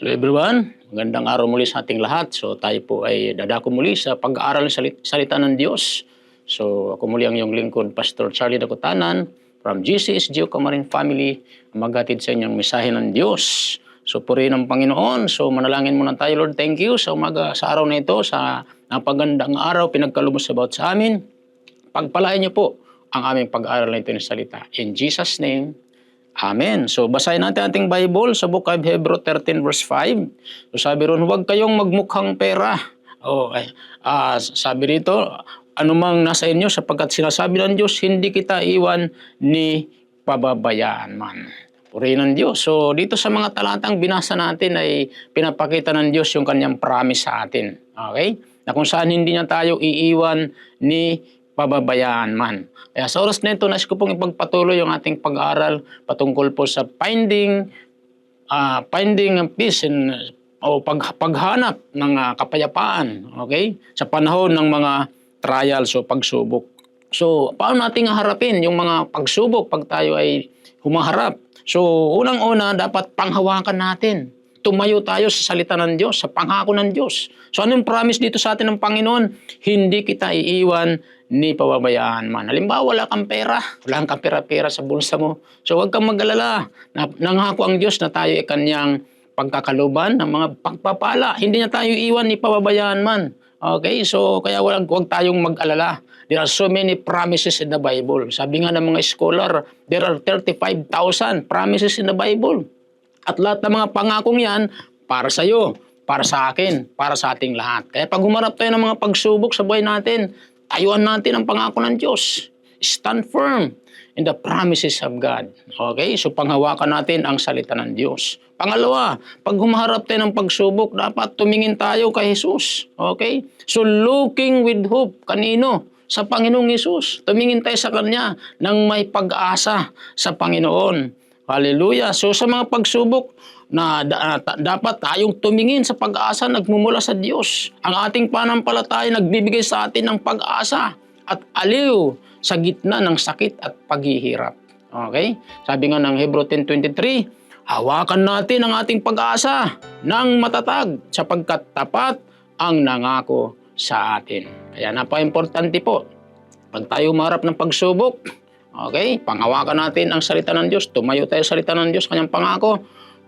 Hello everyone, magandang araw muli sa ating lahat. So tayo po ay dadako muli sa pag-aaral ng salita ng Diyos. So ako muli ang iyong lingkod, Pastor Charlie Dacutanan from GCS Gio Camarin Family, maghatid sa inyong mensahe ng Diyos. So purihin ang Panginoon. So manalangin muna tayo, Lord. Thank you sa umaga, sa araw na ito, sa napagandang araw, pinagkalubos sa bawat sa amin. Pagpalain niyo po ang aming pag-aaral na ito ng salita. In Jesus' name, Amen. So, basahin natin ating Bible sa Book of Hebrews 13 verse 5. So, sabi ron, huwag kayong magmukhang pera. Sabi rito, anumang nasa inyo sapagkat sinasabi ng Diyos, hindi kita iwan ni pababayaan man. Purihin ng Diyos. So, dito sa mga talatang binasa natin ay pinapakita ng Diyos yung kanyang promise sa atin. Okay? Na kung saan hindi niya tayo iiwan ni pababayaan man. Kaya sa oras na ito, nais ko pong ipagpatuloy yung ating pag-aaral patungkol po sa finding peace o paghanap ng kapayapaan, okay? Sa panahon ng mga trials o pagsubok. So, paano natin harapin yung mga pagsubok pag tayo ay humaharap? So, unang-una, dapat panghawakan natin. Tumayo tayo sa salita ng Diyos, sa pangako ng Diyos. So, anong promise dito sa atin ng Panginoon? Hindi kita iiwan ni pababayaan man. Halimbawa, wala kang pera, wala kang pera-pera sa bulsa mo. So, huwag kang mag-alala. Nangako ang Diyos na tayo ay kanyang pagkakaluban ng mga pagpapala. Hindi niya tayo iiwan ni pababayaan man. Okay? So, kaya huwag tayong mag-alala. There are so many promises in the Bible. Sabi nga ng mga scholar, there are 35,000 promises in the Bible. At lahat ng mga pangakong yan, para sa iyo, para sa akin, para sa ating lahat. Kaya pag humarap tayo ng mga pagsubok sa buhay natin, tayuan natin ang pangako ng Diyos. Stand firm in the promises of God. Okay? So panghawakan natin ang salita ng Diyos. Pangalawa, pag humaharap tayo ng pagsubok, dapat tumingin tayo kay Jesus. Okay? So looking with hope. Kanino? Sa Panginoong Jesus. Tumingin tayo sa Kanya nang may pag-asa sa Panginoon. Hallelujah. So sa mga pagsubok na dapat tayong tumingin sa pag-asa nagmumula sa Diyos. Ang ating panampalataya nagbibigay sa atin ng pag-asa at aliw sa gitna ng sakit at paghihirap. Okay? Sabi nga ng Hebrews 10:23, hawakan natin ang ating pag-asa ng matatag sapagkat tapat ang nangako sa atin. Kaya napaka-importante po, pag tayo humarap ng pagsubok, okay, panghawakan natin ang salita ng Diyos. Tumayo tayo sa salita ng Diyos, kanyang pangako.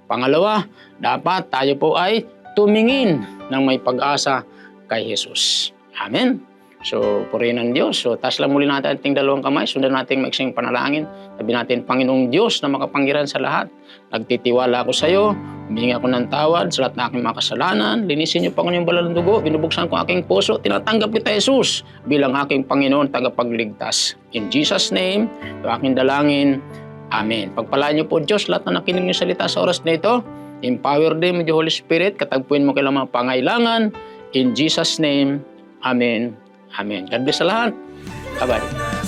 Pangalawa, dapat tayo po ay tumingin ng may pag-asa kay Jesus. Amen. So, purihin ng Diyos. So, taas lang muli natin ating dalawang kamay. Sundan natin maiksing panalangin. Sabi natin, Panginoong Diyos na makapangyarihan sa lahat, nagtitiwala ako sa iyo. Humingi ako ng tawad sa lahat ng aking mga kasalanan. Linisin niyo, Panginoon, yung banal na dugo. Binubuksan ko aking puso. Tinatanggap kita, Jesus, bilang aking Panginoon, tagapagligtas. In Jesus' name, ito aking dalangin. Amen. Pagpalaan niyo po, Diyos, lahat na nakinig niyo salita sa oras na ito. Empower them with the Holy Spirit. Katagpuin mo kailang mga pangailangan. In Jesus' name, Amen. Amen. God bless sa lahat. Bye-bye.